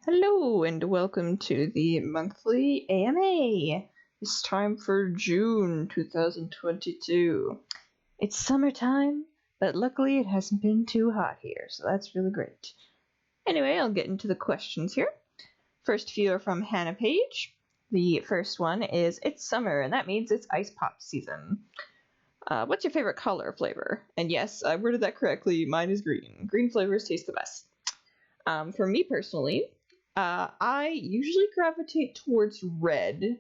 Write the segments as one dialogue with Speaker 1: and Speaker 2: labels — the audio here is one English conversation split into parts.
Speaker 1: Hello and welcome to the monthly AMA. It's time for June 2022. It's summertime, but luckily it hasn't been too hot here, so that's really great. Anyway, I'll get into the questions here. First few are from Hannah Page. The first one is, it's summer, and that means it's ice pop season. What's your favorite color flavor? And yes, I worded that correctly. Mine is green. Green flavors taste the best. For me personally, I usually gravitate towards red,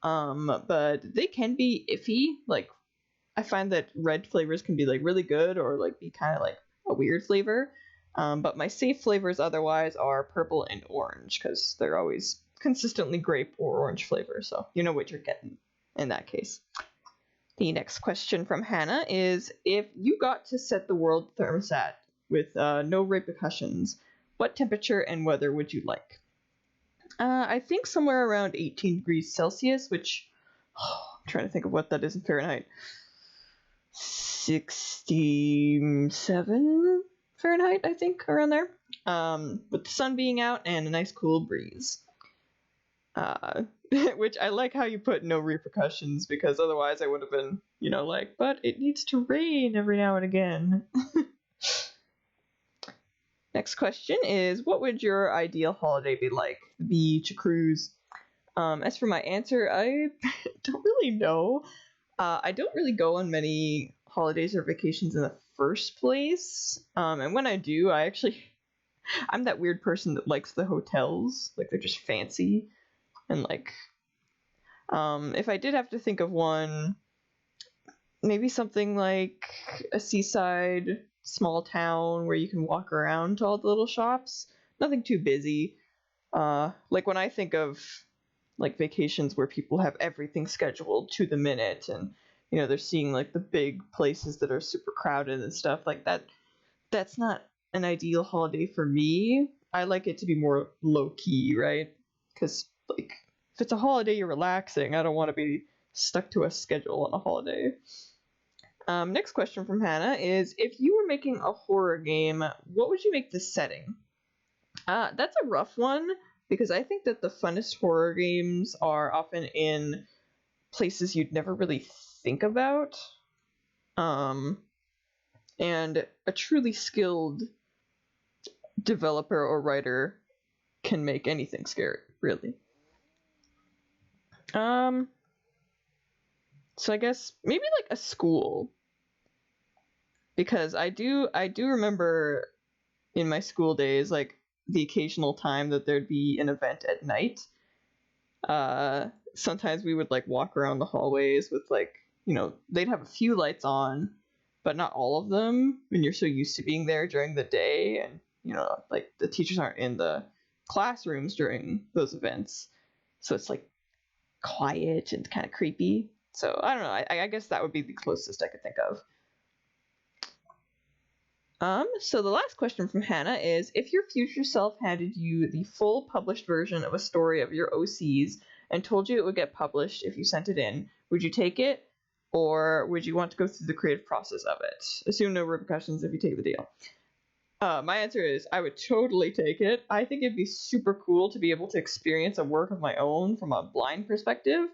Speaker 1: but they can be iffy. Like, I find that red flavors can be like really good or like be kind of like a weird flavor. But my safe flavors otherwise are purple and orange because they're always consistently grape or orange flavor, so you know what you're getting in that case. The next question from Hannah is, if you got to set the world thermostat with no repercussions, what temperature and weather would you like? I think somewhere around 18 degrees Celsius, which I'm trying to think of what that is in Fahrenheit. 67 Fahrenheit, I think, around there. With the sun being out and a nice cool breeze. Which I like how you put no repercussions, because otherwise I would have been, but it needs to rain every now and again. Next question is, what would your ideal holiday be like? The beach, a cruise? As for my answer, I don't really know. I don't really go on many holidays or vacations in the first place. And when I do, I'm that weird person that likes the hotels. Like, they're just fancy. And if I did have to think of one, maybe something like a seaside small town where you can walk around to all the little shops. Nothing too busy. Like, when I think of like vacations where people have everything scheduled to the minute, and they're seeing like the big places that are super crowded and stuff like that. That's not an ideal holiday for me. I like it to be more low key, right? Because like, if it's a holiday, you're relaxing. I don't want to be stuck to a schedule on a holiday. Next question from Hannah is, if you were making a horror game, what would you make the setting? That's a rough one, because I think that the funnest horror games are often in places you'd never really think about. And a truly skilled developer or writer can make anything scary, really. So I guess maybe like a school, because I do remember in my school days, like, the occasional time that there'd be an event at night. Sometimes we would like walk around the hallways with like, they'd have a few lights on, but not all of them, when you're so used to being there during the day, and like, the teachers aren't in the classrooms during those events, so it's like quiet and kind of creepy. So I don't know. I guess that would be the closest I could think of. So the last question from Hannah is, if your future self handed you the full published version of a story of your OCs and told you it would get published if you sent it in, would you take it, or would you want to go through the creative process of it? Assume no repercussions if you take the deal. My answer is, I would totally take it. I think it'd be super cool to be able to experience a work of my own from a blind perspective,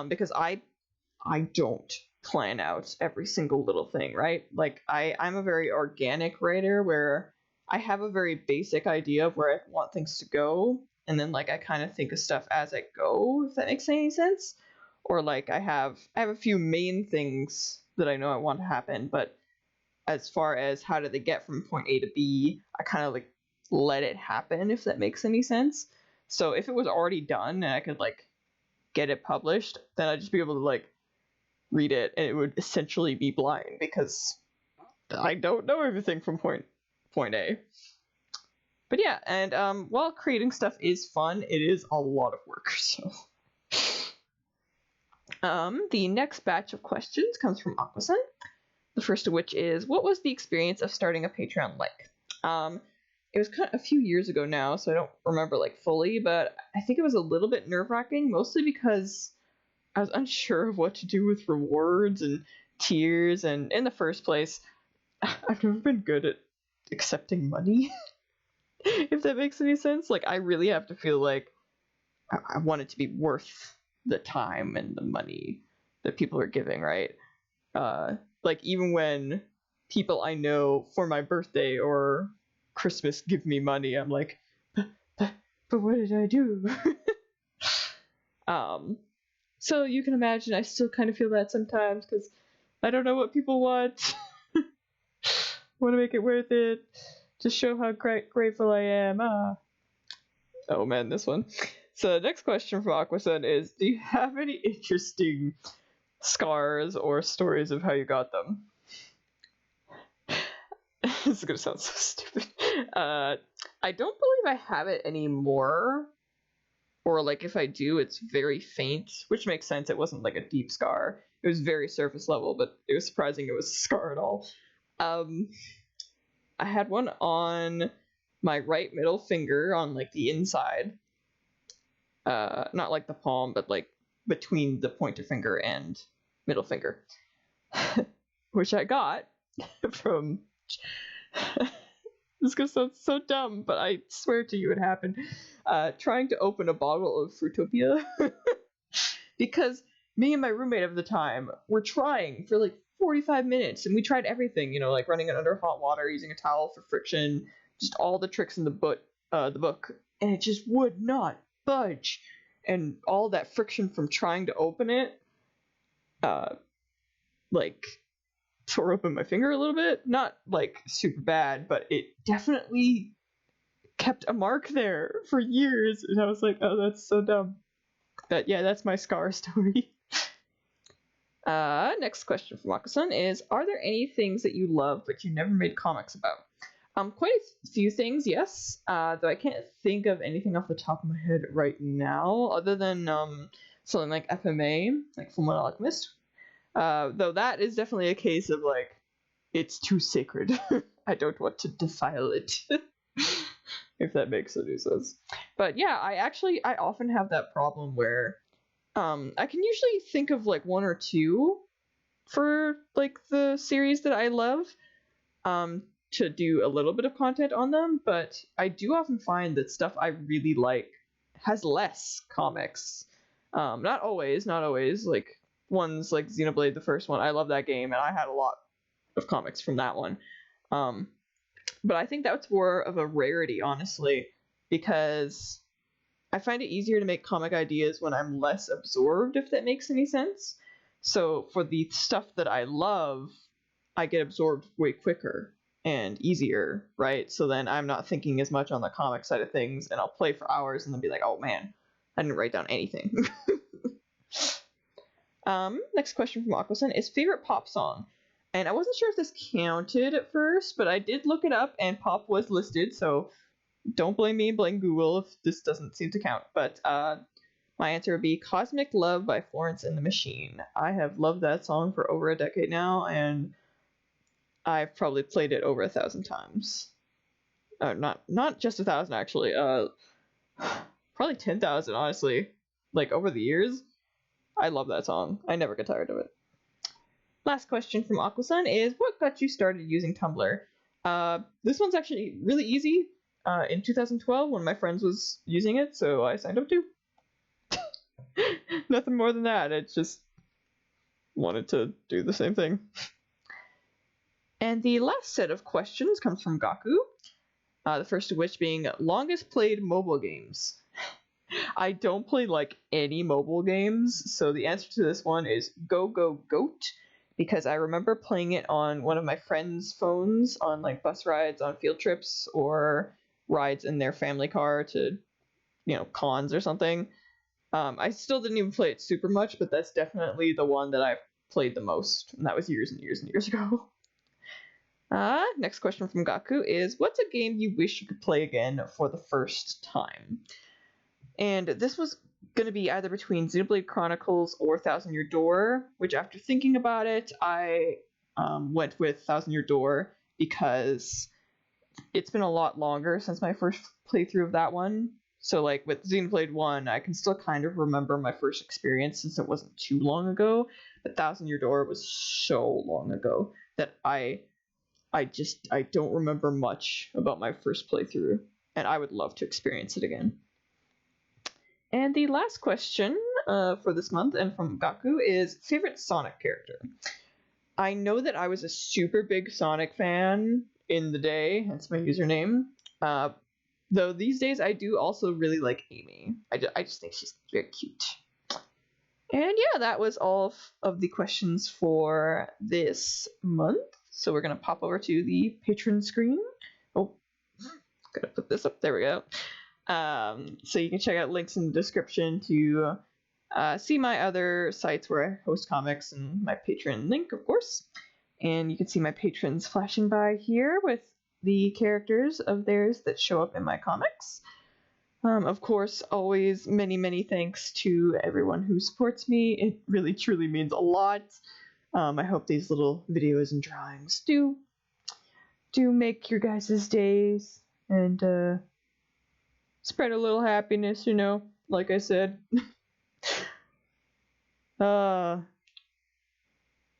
Speaker 1: because I don't plan out every single little thing, right? Like, I'm a very organic writer, where I have a very basic idea of where I want things to go, and then like I kind of think of stuff as I go, if that makes any sense. Or like, I have a few main things that I know I want to happen, but as far as how do they get from point A to B, I kind of like let it happen, if that makes any sense. So if it was already done and I could like get it published, then I'd just be able to like read it, and it would essentially be blind, because I don't know everything from point A. But yeah, and while creating stuff is fun, it is a lot of work. So the next batch of questions comes from Aquasun. The first of which is, what was the experience of starting a Patreon like? It was kind of a few years ago now, so I don't remember like fully, but I think it was a little bit nerve-wracking, mostly because I was unsure of what to do with rewards and tiers, and in the first place, I've never been good at accepting money. if that makes any sense. Like, I really have to feel like I want it to be worth the time and the money that people are giving, right? Like, even when people I know for my birthday or Christmas give me money, I'm like, but what did I do? So you can imagine I still kind of feel that sometimes because I don't know what people want. Want to make it worth it. Just show how grateful I am. Oh man, this one. So the next question from Aquasun is, do you have any interesting scars or stories of how you got them? This is gonna sound so stupid. I don't believe I have it anymore. Or like if I do, it's very faint, which makes sense. It wasn't like a deep scar. It was very surface level, but it was surprising it was a scar at all. I had one on my right middle finger on like the inside. Not like the palm, but like between the pointer finger and middle finger. Which I got from this is gonna sound so dumb, but I swear to you it happened. Trying to open a bottle of Fruitopia. Because me and my roommate of the time were trying for like 45 minutes, and we tried everything, like running it under hot water, using a towel for friction, just all the tricks in the book, and it just would not budge. And all that friction from trying to open it, like tore open my finger a little bit. Not like super bad, but it definitely kept a mark there for years, and I was like, oh, that's so dumb. But yeah, that's my scar story. Next question from Wakasan is, are there any things that you love but you never made comics about? Quite a few things, yes. Though I can't think of anything off the top of my head right now, other than something like FMA, like Fullmetal Alchemist. Though that is definitely a case of like, it's too sacred. I don't want to defile it. If that makes any sense. But yeah, I often have that problem where I can usually think of like one or two for like the series that I love to do a little bit of content on them, but I do often find that stuff I really like has less comics. Not always, like ones like Xenoblade, the first one. I love that game, and I had a lot of comics from that one. But I think that's more of a rarity, honestly, because I find it easier to make comic ideas when I'm less absorbed, if that makes any sense. So for the stuff that I love, I get absorbed way quicker and easier, right? So then I'm not thinking as much on the comic side of things, and I'll play for hours and then be like, oh man, I didn't write down anything. Next question from Aquasun is favorite pop song. And I wasn't sure if this counted at first, but I did look it up and pop was listed, so don't blame me, blame Google if this doesn't seem to count. But my answer would be Cosmic Love by Florence and the Machine. I have loved that song for over a decade now, and I've probably played it over 1,000 times. Not just 1,000 actually. Probably 10,000 honestly. Like over the years, I love that song. I never get tired of it. Last question from Aquasun is, what got you started using Tumblr? This one's actually really easy. In 2012, one of my friends was using it, so I signed up too. Nothing more than that. I just wanted to do the same thing. And the last set of questions comes from Gaku. The first of which being longest played mobile games. I don't play like any mobile games, so the answer to this one is Go Go Goat, because I remember playing it on one of my friends' phones on like bus rides on field trips or rides in their family car to, cons or something. I still didn't even play it super much, but that's definitely the one that I've played the most, and that was years and years and years ago. Next question from Gaku is, what's a game you wish you could play again for the first time? And this was going to be either between Xenoblade Chronicles or Thousand Year Door, which after thinking about it, I went with Thousand Year Door because it's been a lot longer since my first playthrough of that one. So like with Xenoblade 1, I can still kind of remember my first experience since it wasn't too long ago, but Thousand Year Door was so long ago that I don't remember much about my first playthrough. and I would love to experience it again. And the last question for this month, and from Gaku, is favorite Sonic character. I know that I was a super big Sonic fan in the day, hence my username. Though these days I do also really like Amy. I just think she's very cute. And yeah, that was all of the questions for this month. So we're going to pop over to the Patreon screen. Oh, gotta put this up. There we go. So you can check out links in the description to see my other sites where I host comics and my Patreon link, of course. And you can see my patrons flashing by here with the characters of theirs that show up in my comics. Of course, always many thanks to everyone who supports me. It really truly means a lot. I hope these little videos and drawings do make your guys' days and spread a little happiness, like I said.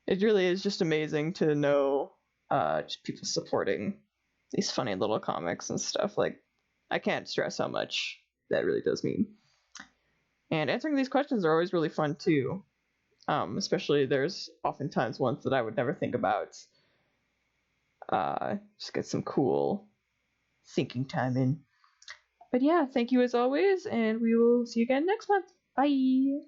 Speaker 1: It really is just amazing to know just people supporting these funny little comics and stuff. Like, I can't stress how much that really does mean. And answering these questions are always really fun too. Especially there's oftentimes ones that I would never think about. Just get some cool thinking time in. But yeah, thank you as always, and we will see you again next month. Bye!